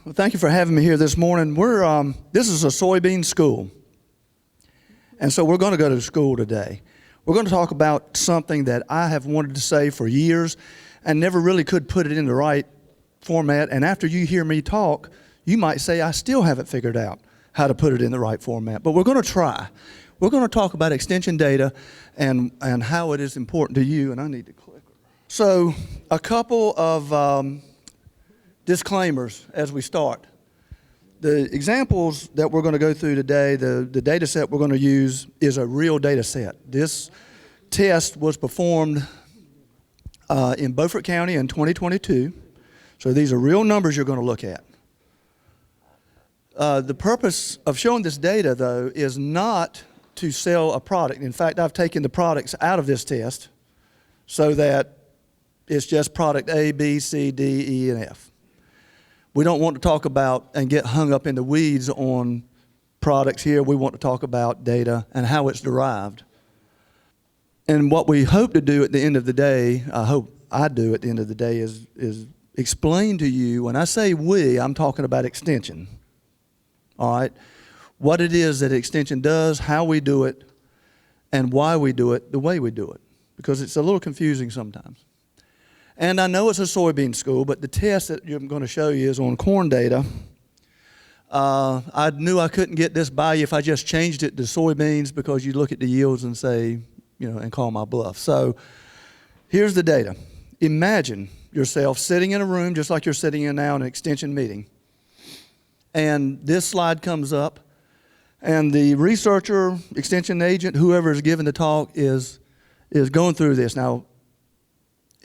Well, thank you for having me here this morning. This is a soybean school, and so we're going to go to school today. We're going to talk about something that I have wanted to say for years and never really could put it in the right format, and after you hear me talk, you might say I still haven't figured out how to put it in the right format, but we're going to try. We're going to talk about extension data and how it is important to you, and I need to click. So a couple of disclaimers as we start. The examples that we're going to go through today, the data set we're going to use is a real data set. This test was performed in Beaufort County in 2022. So these are real numbers you're going to look at. The purpose of showing this data, though, is not to sell a product. In fact, I've taken the products out of this test so that it's just product A, B, C, D, E, and F. We don't want to talk about and get hung up in the weeds on products here. We want to talk about data and how it's derived. And what we hope to do at the end of the day, I hope I do at the end of the day, is explain to you, when I say we, I'm talking about extension. All right? What it is that extension does, how we do it, and why we do it the way we do it. Because it's a little confusing sometimes. And I know it's a soybean school, but the test that I'm going to show you is on corn data. I knew I couldn't get this by you if I just changed it to soybeans, because you look at the yields and say, and call my bluff. So here's the data. Imagine yourself sitting in a room just like you're sitting in now in an extension meeting. And this slide comes up, and the researcher, extension agent, whoever is giving the talk is going through this. Now,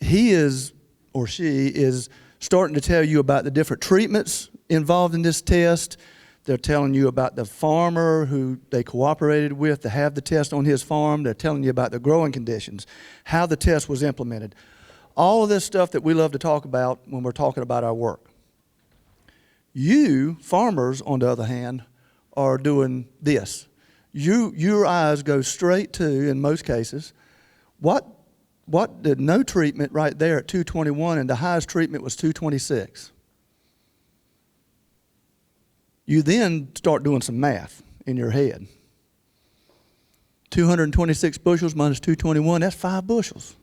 he is, or she is, starting to tell you about the different treatments involved in this test. They're telling you about the farmer who they cooperated with to have the test on his farm. They're telling you about the growing conditions, how the test was implemented. All of this stuff that we love to talk about when we're talking about our work. You, farmers, on the other hand, are doing this. Your eyes go straight to, in most cases, what the no treatment right there at 221, and the highest treatment was 226. You then start doing some math in your head. 226 bushels minus 221, that's 5 bushels.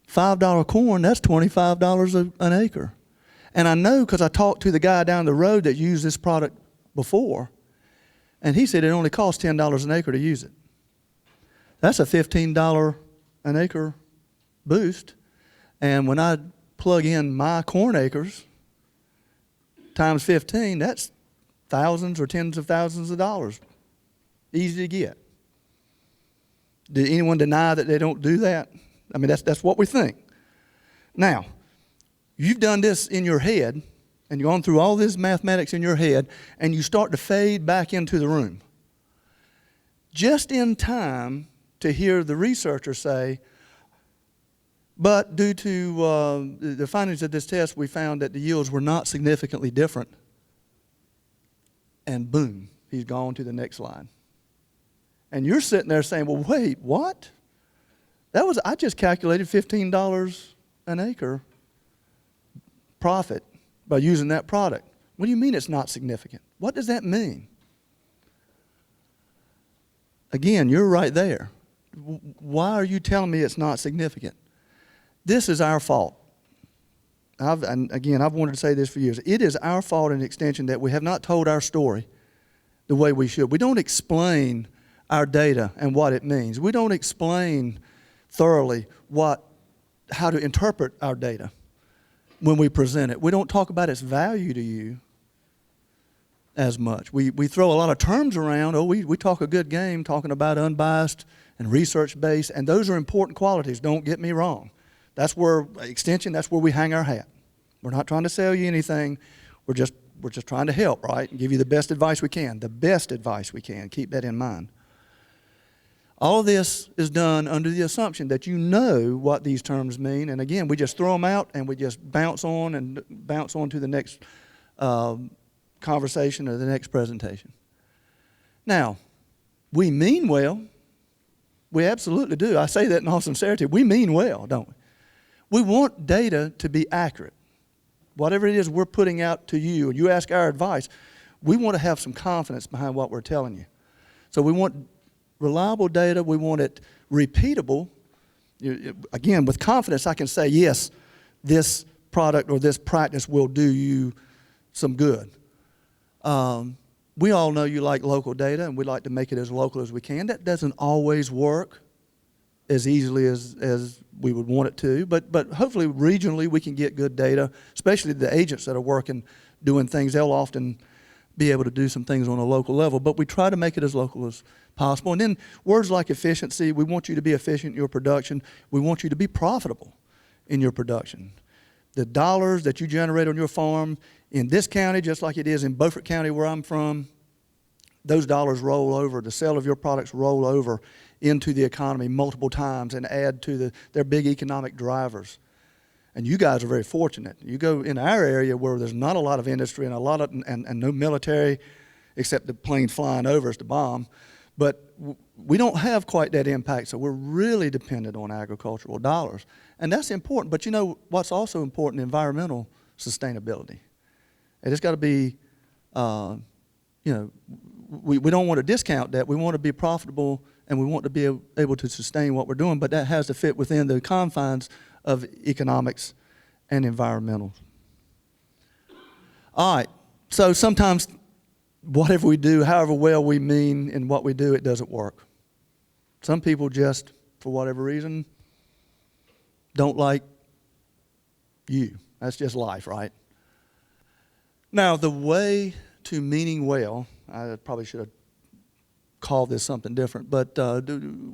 $5 corn, that's $25 an acre. And I know because I talked to the guy down the road that used this product before, and he said it only costs $10 an acre to use it. That's a $15 an acre boost. And when I plug in my corn acres times 15, that's thousands or tens of thousands of dollars. Easy to get. Did anyone deny that they don't do that? I mean, that's what we think. Now, you've done this in your head, and you've gone through all this mathematics in your head, and you start to fade back into the room. Just in time to hear the researcher say, but due to the findings of this test, we found that the yields were not significantly different. And boom, he's gone to the next slide. And you're sitting there saying, well, wait, what? I just calculated $15 an acre profit by using that product. What do you mean it's not significant? What does that mean? Again, you're right there. Why are you telling me it's not significant? This is our fault. I've wanted to say this for years. It is our fault in extension that we have not told our story the way we should. We don't explain our data and what it means. We don't explain thoroughly how to interpret our data when we present it. We don't talk about its value to you as much. We throw a lot of terms around. We talk a good game talking about unbiased and research-based, and those are important qualities, don't get me wrong. That's where extension, that's where we hang our hat. We're not trying to sell you anything. We're just trying to help, right? And give you the best advice we can. The best advice we can. Keep that in mind. All of this is done under the assumption that you know what these terms mean. And again, we just throw them out and we just bounce on to the next conversation or the next presentation. Now, we mean well. We absolutely do. I say that in all sincerity. We mean well, don't we? We want data to be accurate. whatever it is we're putting out to you, and you ask our advice, we want to have some confidence behind what we're telling you. So we want reliable data. We want it repeatable. Again, with confidence, I can say, yes, this product or this practice will do you some good. We all know you like local data, and we like to make it as local as we can. That doesn't always work as easily as we would want it to, but hopefully regionally we can get good data, especially the agents that are working, doing things. They'll often be able to do some things on a local level, but we try to make it as local as possible. And then words like efficiency, we want you to be efficient in your production. We want you to be profitable in your production. The dollars that you generate on your farm in this county, just like it is in Beaufort County where I'm from, those dollars roll over. The sale of your products roll over into the economy multiple times and add to their big economic drivers. And you guys are very fortunate. You go in our area where there's not a lot of industry and and no military, except the planes flying over us to bomb. But we don't have quite that impact, so we're really dependent on agricultural dollars. And that's important. But you know what's also important? Environmental sustainability. And it's got to be, we don't want to discount that. We want to be profitable, and we want to be able to sustain what we're doing, but that has to fit within the confines of economics and environmental. All right, so sometimes whatever we do, however well we mean in what we do, it doesn't work. Some people just, for whatever reason, don't like you. That's just life, right? Now, the way to meaning well, I probably should have called this something different, but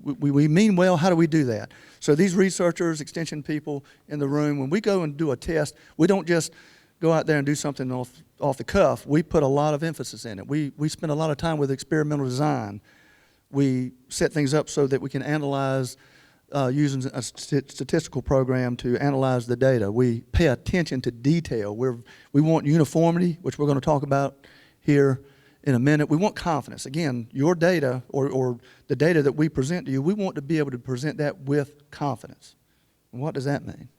we mean well. How do we do that? So these researchers, extension people in the room, when we go and do a test, we don't just go out there and do something off the cuff. We put a lot of emphasis in it. We spend a lot of time with experimental design. We set things up so that we can analyze using a statistical program to analyze the data. We pay attention to detail. We want uniformity, which we're going to talk about here in a minute. We want confidence. Again, your data or the data that we present to you, we want to be able to present that with confidence. And what does that mean?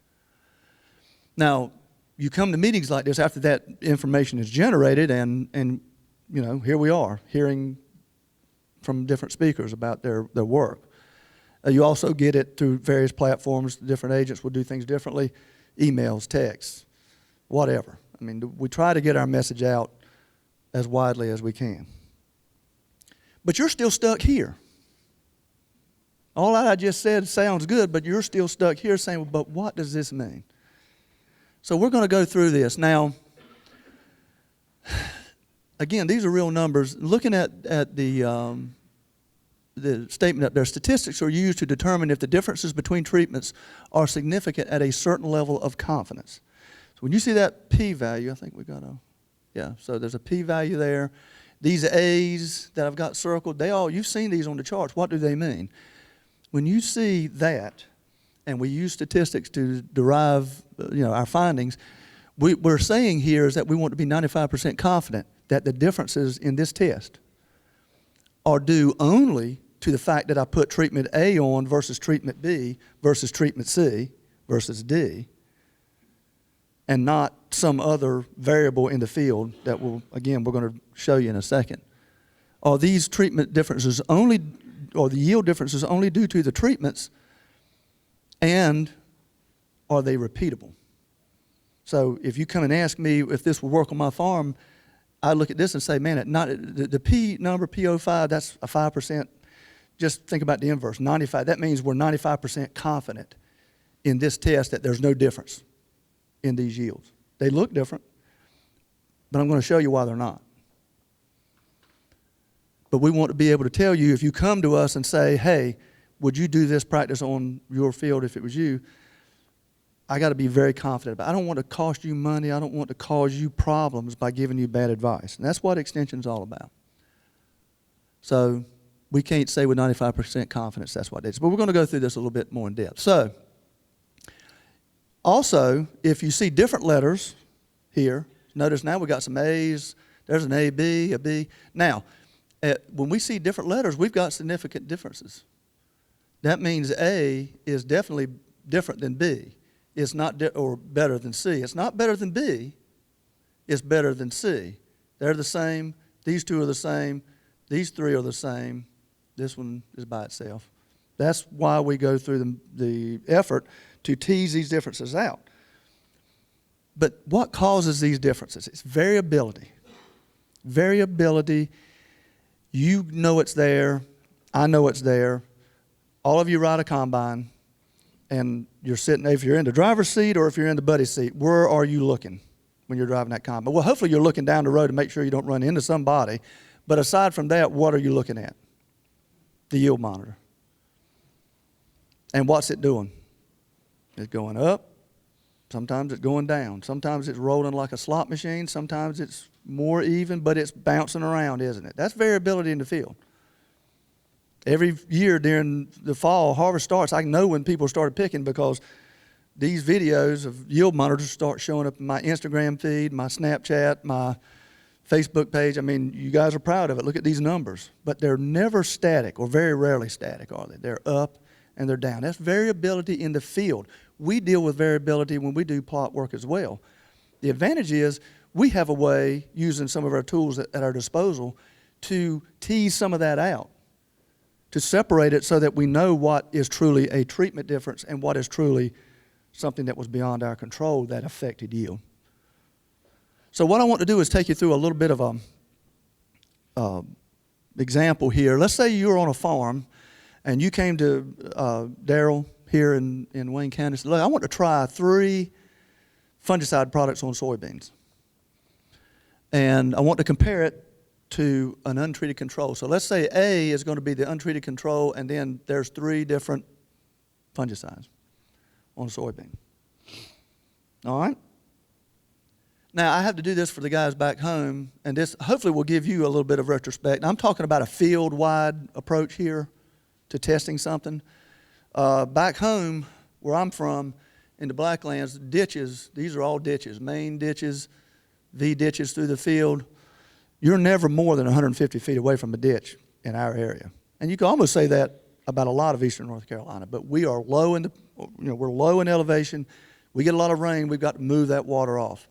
Now, you come to meetings like this after that information is generated, and here we are hearing from different speakers about their work. You also get it through various platforms. Different agents will do things differently, emails, texts, whatever. I mean, we try to get our message out as widely as we can. But you're still stuck here. All I just said sounds good, but you're still stuck here saying, well, but what does this mean? So we're going to go through this. Now, again, these are real numbers. Looking at the statement up there, statistics are used to determine if the differences between treatments are significant at a certain level of confidence. So when you see that p-value, I think we got so there's a p-value there. These A's that I've got circled, you've seen these on the charts. What do they mean? When you see that, and we use statistics to derive our findings, we're saying here is that we want to be 95% confident that the differences in this test are due only to the fact that I put treatment A on versus treatment B versus treatment C versus D, and not some other variable in the field that we're going to show you in a second. Are these treatment differences only, or the yield differences only due to the treatments, and are they repeatable? So if you come and ask me if this will work on my farm, I look at this and say, man, the P number, P05, that's a 5%. Just think about the inverse, 95. That means we're 95% confident in this test that there's no difference in these yields. They look different, but I'm going to show you why they're not. But we want to be able to tell you, if you come to us and say, hey, would you do this practice on your field if it was you? I got to be very confident about it. I don't want to cost you money. I don't want to cause you problems by giving you bad advice. And that's what extension's all about. So we can't say with 95% confidence that's what it is. But we're going to go through this a little bit more in depth. So also, if you see different letters here, notice now we got some A's. There's an A, B, a B. Now, when we see different letters, we've got significant differences. That means A is definitely different than B. It's not or better than C. It's not better than B. It's better than C. They're the same. These two are the same. These three are the same. This one is by itself. That's why we go through the effort to tease these differences out. But what causes these differences? It's variability. Variability. You know it's there. I know it's there. All of you ride a combine, and you're sitting, if you're in the driver's seat or if you're in the buddy seat, where are you looking when you're driving that combine? Well, hopefully you're looking down the road to make sure you don't run into somebody. But aside from that, what are you looking at? The yield monitor. And what's it doing? It's going up. Sometimes it's going down. Sometimes it's rolling like a slot machine. Sometimes it's more even, but it's bouncing around, isn't it? That's variability in the field. Every year during the fall, harvest starts, I know when people started picking because these videos of yield monitors start showing up in my Instagram feed, my Snapchat, my Facebook page. I mean, you guys are proud of it. Look at these numbers. But they're never static, or very rarely static, are they? They're up and they're down. That's variability in the field. We deal with variability when we do plot work as well. The advantage is we have a way, using some of our tools at our disposal, to tease some of that out, to separate it so that we know what is truly a treatment difference and what is truly something that was beyond our control that affected yield. So what I want to do is take you through a little bit of a example here. Let's say you're on a farm and you came to Daryl here in Wayne County and said, look, I want to try 3 fungicide products on soybeans. And I want to compare it to an untreated control. So let's say A is going to be the untreated control, and then there's 3 different fungicides on soybean. All right? Now, I have to do this for the guys back home, and this hopefully will give you a little bit of retrospect. Now, I'm talking about a field-wide approach here to testing something. Back home, where I'm from, in the Blacklands, ditches, these are all ditches, main ditches, V ditches through the field. You're never more than 150 feet away from a ditch in our area. And you can almost say that about a lot of eastern North Carolina, but we are low in we're low in elevation. We get a lot of rain, we've got to move that water off.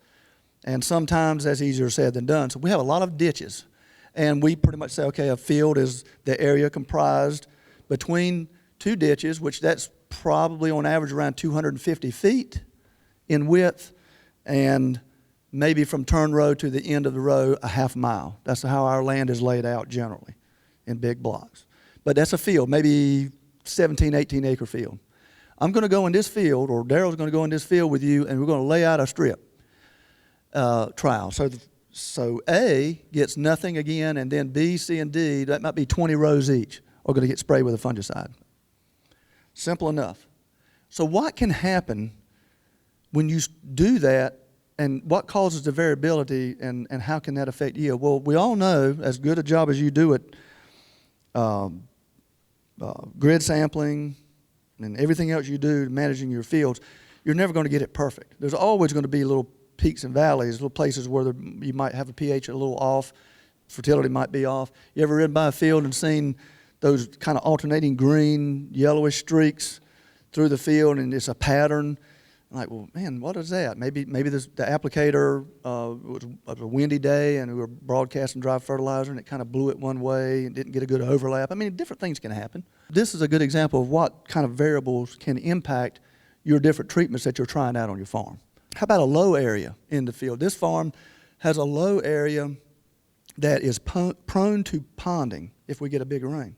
And sometimes that's easier said than done. So we have a lot of ditches. And we pretty much say, okay, a field is the area comprised between 2 ditches, which that's probably on average around 250 feet in width, and maybe from turn row to the end of the row, a half mile. That's how our land is laid out generally in big blocks. But that's a field, maybe 17, 18 acre field. I'm going to go in this field, or Daryl's going to go in this field with you, and we're going to lay out a strip trial. So A gets nothing again, and then B, C, and D, that might be 20 rows each, are going to get sprayed with a fungicide. Simple enough. So what can happen when you do that, and what causes the variability, and how can that affect yield? Well, we all know, as good a job as you do at grid sampling and everything else you do managing your fields, you're never going to get it perfect. There's always going to be little peaks and valleys, little places where you might have a pH a little off, fertility might be off. You ever ridden by a field and seen those kind of alternating green, yellowish streaks through the field, and it's a pattern? I'm like, well, man, what is that? Maybe the applicator was a windy day, and we were broadcasting dry fertilizer, and it kind of blew it one way and didn't get a good overlap. I mean, different things can happen. This is a good example of what kind of variables can impact your different treatments that you're trying out on your farm. How about a low area in the field? This farm has a low area that is prone to ponding if we get a big rain.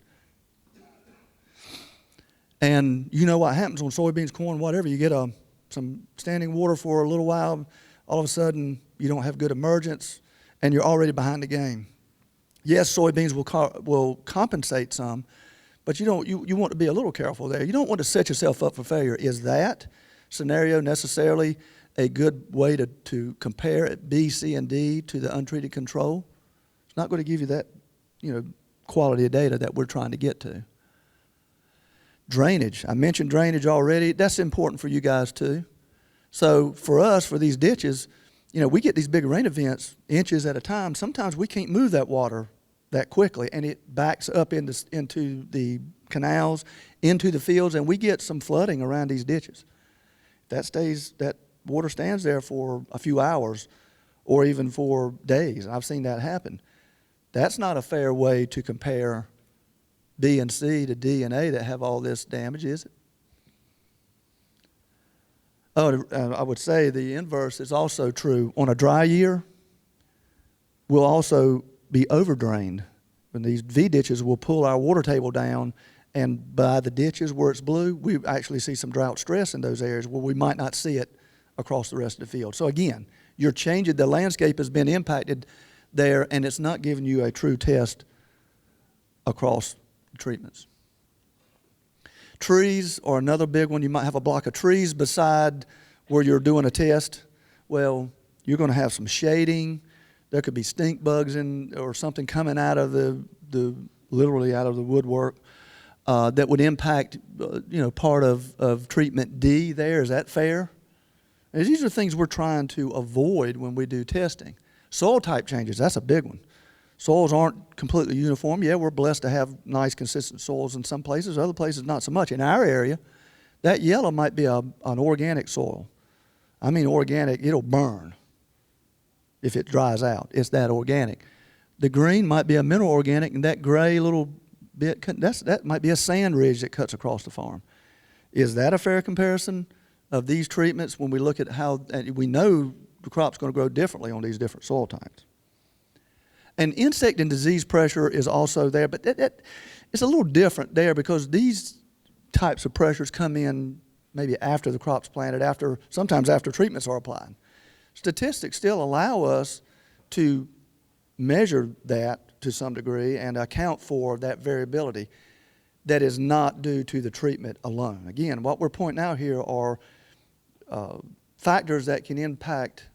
And you know what happens on soybeans, corn, whatever. You get some standing water for a little while, all of a sudden you don't have good emergence, and you're already behind the game. Yes, soybeans will compensate some, but you want to be a little careful there. You don't want to set yourself up for failure. Is that scenario necessarily a good way to compare B, C, and D to the untreated control? It's not going to give you that, quality of data that we're trying to get to. Drainage. I mentioned drainage already. That's important for you guys too. So for us, for these ditches, we get these big rain events inches at a time. Sometimes we can't move that water that quickly, and it backs up into the canals, into the fields, and we get some flooding around these ditches. that water stands there for a few hours or even for days. I've seen that happen. That's not a fair way to compare B and C to D and A that have all this damage, is it? Oh, I would say the inverse is also true. On a dry year, we'll also be overdrained. When these V ditches will pull our water table down, and by the ditches where it's blue, we actually see some drought stress in those areas where we might not see it across the rest of the field. So again, you're changing, the landscape has been impacted there, and it's not giving you a true test across treatments. Trees are another big one. You might have a block of trees beside where you're doing a test. Well, you're going to have some shading. There could be stink bugs or something coming out of literally out of the woodwork that would impact part of treatment D there. Is that fair? And these are things we're trying to avoid when we do testing. Soil type changes, that's a big one. Soils aren't completely uniform. Yeah, we're blessed to have nice, consistent soils in some places. Other places, not so much. In our area, that yellow might be an organic soil. I mean organic, it'll burn if it dries out. It's that organic. The green might be a mineral organic, and that gray little bit, that might be a sand ridge that cuts across the farm. Is that a fair comparison of these treatments when we look at how, we know the crop's going to grow differently on these different soil types? And insect and disease pressure is also there, but it's a little different there because these types of pressures come in maybe after the crop's planted, sometimes after treatments are applied. Statistics still allow us to measure that to some degree and account for that variability that is not due to the treatment alone. Again, what we're pointing out here are factors that can impact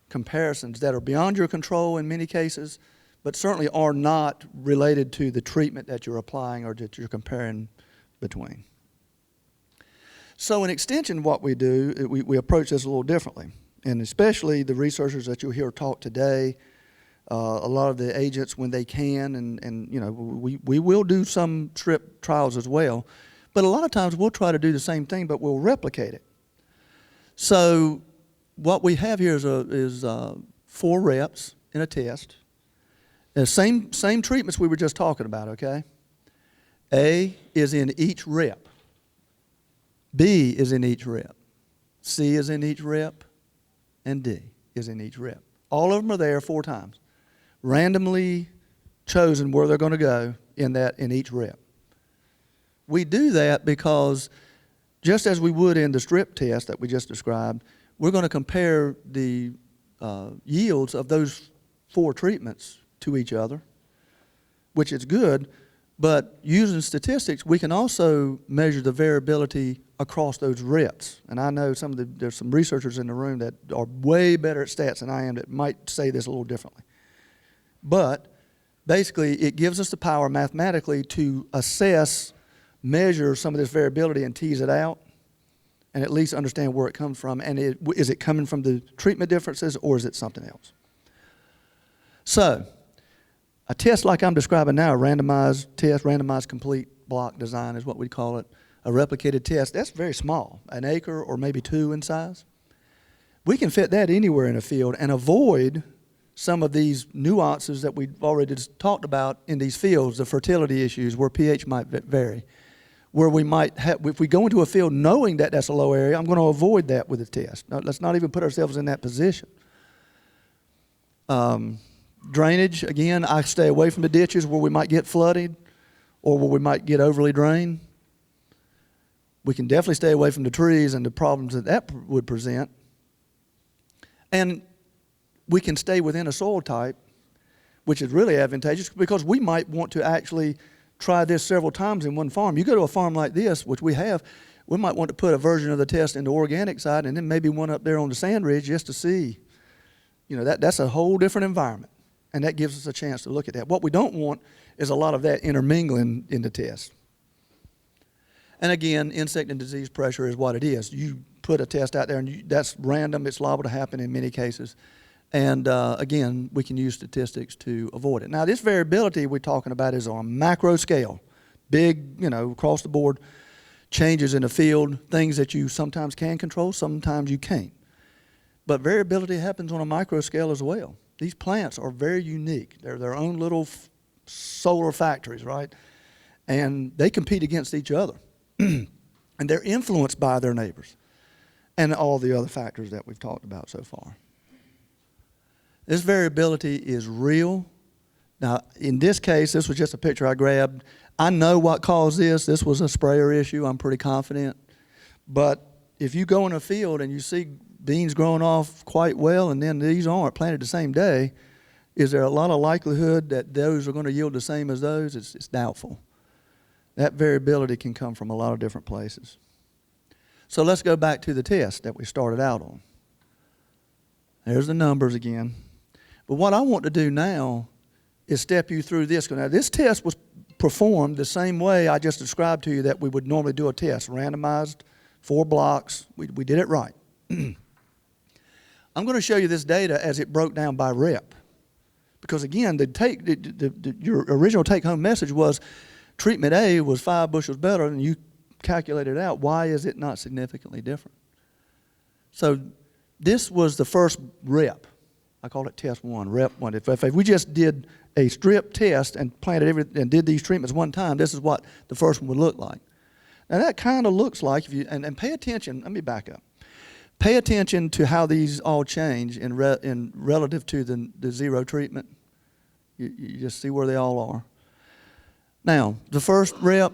comparisons that are beyond your control in many cases, but certainly are not related to the treatment that you're applying or that you're comparing between. So in extension, what we do, we approach this a little differently, and especially the researchers that you'll hear talk today, a lot of the agents when they can, and we will do some strip trials as well, but a lot of times we'll try to do the same thing, but we'll replicate it. So what we have here is 4 reps in a test. The same treatments we were just talking about, okay? A is in each rep. B is in each rep. C is in each rep. And D is in each rep. All of them are there 4 times. Randomly chosen where they're going to go in each rep. We do that because just as we would in the strip test that we just described, we're going to compare the yields of those 4 treatments to each other, which is good, but using statistics, we can also measure the variability across those reps. And I know there's some researchers in the room that are way better at stats than I am that might say this a little differently. But basically, it gives us the power mathematically to assess, measure some of this variability and tease it out, and at least understand where it comes from. And is it coming from the treatment differences or is it something else? So, a test like I'm describing now, a randomized test, randomized complete block design is what we call it, a replicated test, that's very small, an acre or maybe 2 in size. We can fit that anywhere in a field and avoid some of these nuances that we've already talked about in these fields, the fertility issues where pH might vary, where we might have, if we go into a field knowing that that's a low area, I'm going to avoid that with a test. Now, let's not even put ourselves in that position. Drainage, again, I stay away from the ditches where we might get flooded or where we might get overly drained. We can definitely stay away from the trees and the problems that would present. And we can stay within a soil type, which is really advantageous because we might want to actually try this several times in one farm. You go to a farm like this, which we have, we might want to put a version of the test in the organic side and then maybe one up there on the sand ridge just to see. That's a whole different environment. And that gives us a chance to look at that. What we don't want is a lot of that intermingling in the test. And again, insect and disease pressure is what it is. You put a test out there, and that's random. It's liable to happen in many cases. And again, we can use statistics to avoid it. Now, this variability we're talking about is on a macro scale, big, across the board. changes in the field, things that you sometimes can control, sometimes you can't. But variability happens on a micro scale as well. These plants are very unique. They're their own little solar factories, right? And they compete against each other. And they're influenced by their neighbors and all the other factors that we've talked about so far. This variability is real. Now, in this case, this was just a picture I grabbed. I know what caused this. This was a sprayer issue, I'm pretty confident. But if you go in a field and you see beans growing off quite well and then these aren't planted the same day, is there a lot of likelihood that those are going to yield the same as those? It's doubtful. That variability can come from a lot of different places. So let's go back to the test that we started out on. There's the numbers again. But what I want to do now is step you through this. Now, this test was performed the same way I just described to you that we would normally do a test, randomized, 4 blocks. We did it right. I'm going to show you this data as it broke down by rep. Because again, your original take-home message was treatment A was 5 bushels better, and you calculated out why is it not significantly different. So this was the first rep. I call it test 1, rep 1. If we just did a strip test and planted and did these treatments one time, this is what the first one would look like. Now that kind of looks like, if you and pay attention, let me back up. Pay attention to how these all change in relative to the zero treatment. You just see where they all are. Now, the first rep,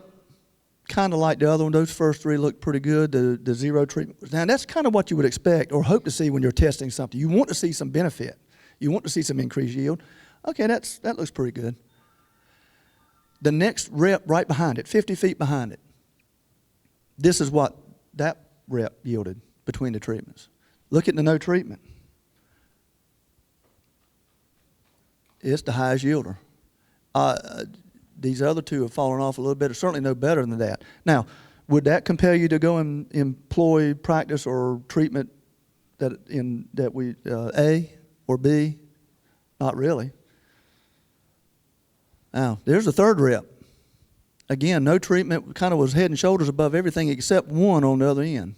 kind of like the other one, those first 3 look pretty good. The zero treatment. Now, that's kind of what you would expect or hope to see when you're testing something. You want to see some benefit. You want to see some increased yield. Okay, that looks pretty good. The next rep right behind it, 50 feet behind it, this is what that rep yielded between the treatments. Look at the no treatment. It's the highest yielder. These other 2 have fallen off a little bit. It's certainly no better than that. Now, would that compel you to go and employ practice or treatment that we A or B? Not really. Now, there's the third rep. Again, no treatment, kind of was head and shoulders above everything except one on the other end.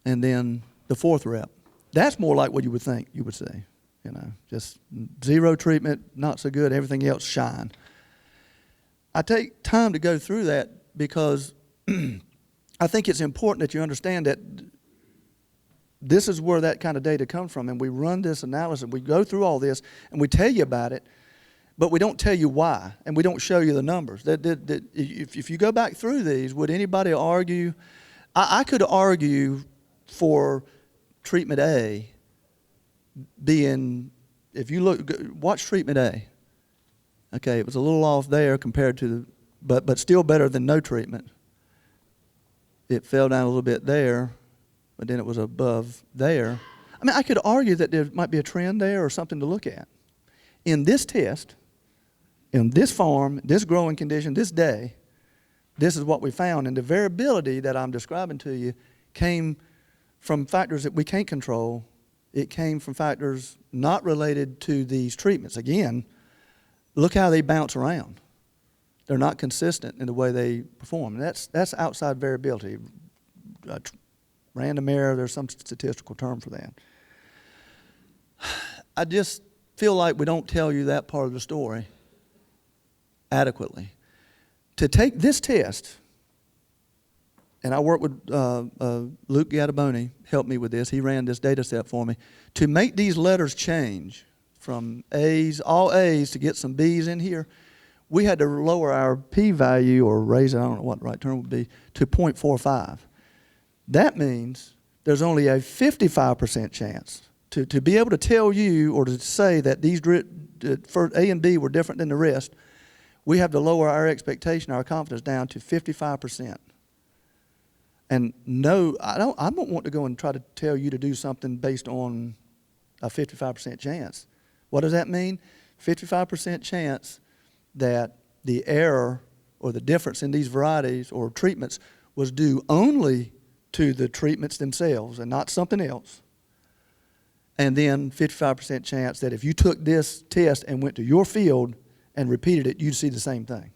And then the fourth rep. That's more like what you would think you would say. You know, just zero treatment, not so good, everything else shine. I take time to go through that because I think it's important that you understand that this is where that kind of data comes from. And we run this analysis, we go through all this, and we tell you about it, but we don't tell you why, and we don't show you the numbers. If you go back through these, would anybody argue? I could argue for treatment A being, if you watch treatment A, okay, it was a little off there compared to but still better than no treatment. It fell down a little bit there, but then it was above there. I mean, I could argue that there might be a trend there or something to look at. In this test, in this farm, this growing condition, this day, this is what we found. And the variability that I'm describing to you came from factors that we can't control. It came from factors not related to these treatments. Again, look how they bounce around. They're not consistent in the way they perform. That's outside variability. Random error, there's some statistical term for that. I just feel like we don't tell you that part of the story adequately. To take this test, and I worked with Luke Gataboni, helped me with this. He ran this data set for me. To make these letters change from A's, all A's, to get some B's in here, we had to lower our p-value, or raise it, I don't know what the right term would be, to 0.45. That means there's only a 55% chance to be able to tell you or to say that these for A and B were different than the rest. We have to lower our expectation, our confidence down to 55%. And no, I don't want to go and try to tell you to do something based on a 55% chance. What does that mean? 55% chance that the error or the difference in these varieties or treatments was due only to the treatments themselves and not something else. And then 55% chance that if you took this test and went to your field and repeated it, you'd see the same thing.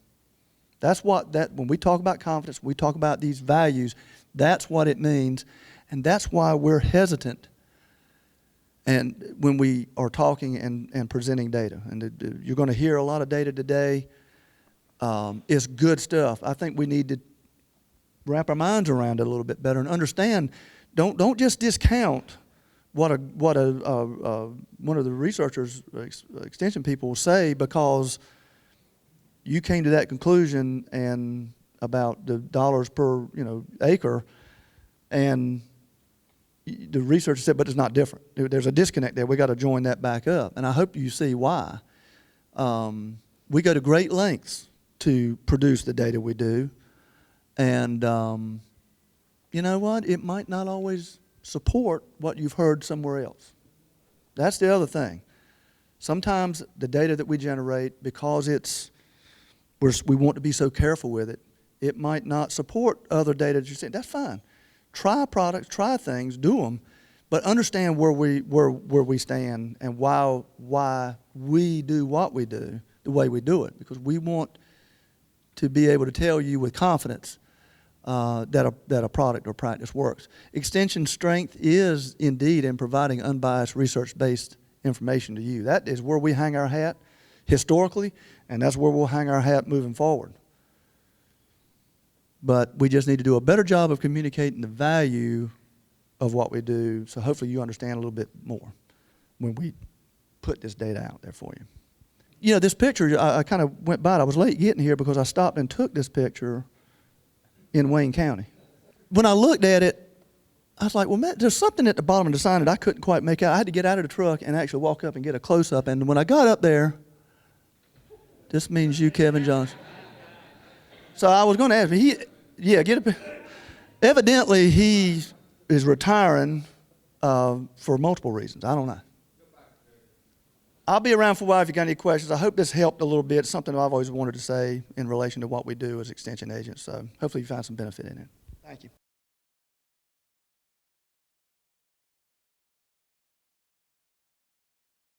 That's what when we talk about confidence, we talk about these values, that's what it means. And that's why we're hesitant and when we are talking and presenting data. And you're going to hear a lot of data today. It's good stuff. I think we need to wrap our minds around it a little bit better and understand. Don't just discount what one of the researchers, extension people, say because you came to that conclusion and about the dollars per acre, and the researcher said, but it's not different. There's a disconnect there. We got to join that back up, and I hope you see why. We go to great lengths to produce the data we do, and you know what? It might not always support what you've heard somewhere else. That's the other thing. Sometimes the data that we generate, because we want to be so careful with it, it might not support other data that you're seeing. That's fine. Try products, try things, do them, but understand where we stand and why we do what we do the way we do it, because we want to be able to tell you with confidence that a product or practice works. Extension strength is indeed in providing unbiased research-based information to you. That is where we hang our hat historically, and that's where we'll hang our hat moving forward. But we just need to do a better job of communicating the value of what we do, so hopefully you understand a little bit more when we put this data out there for you. You know, this picture, I kind of went by it. I was late getting here because I stopped and took this picture in Wayne County. When I looked at it, I was like, well, man, there's something at the bottom of the sign that I couldn't quite make out. I had to get out of the truck and actually walk up and get a close-up. And when I got up there, this means you, Kevin Johnson. So I was going to ask him, evidently he is retiring for multiple reasons. I don't know. I'll be around for a while if you got any questions. I hope this helped a little bit. It's something I've always wanted to say in relation to what we do as extension agents. So hopefully you find some benefit in it. Thank you.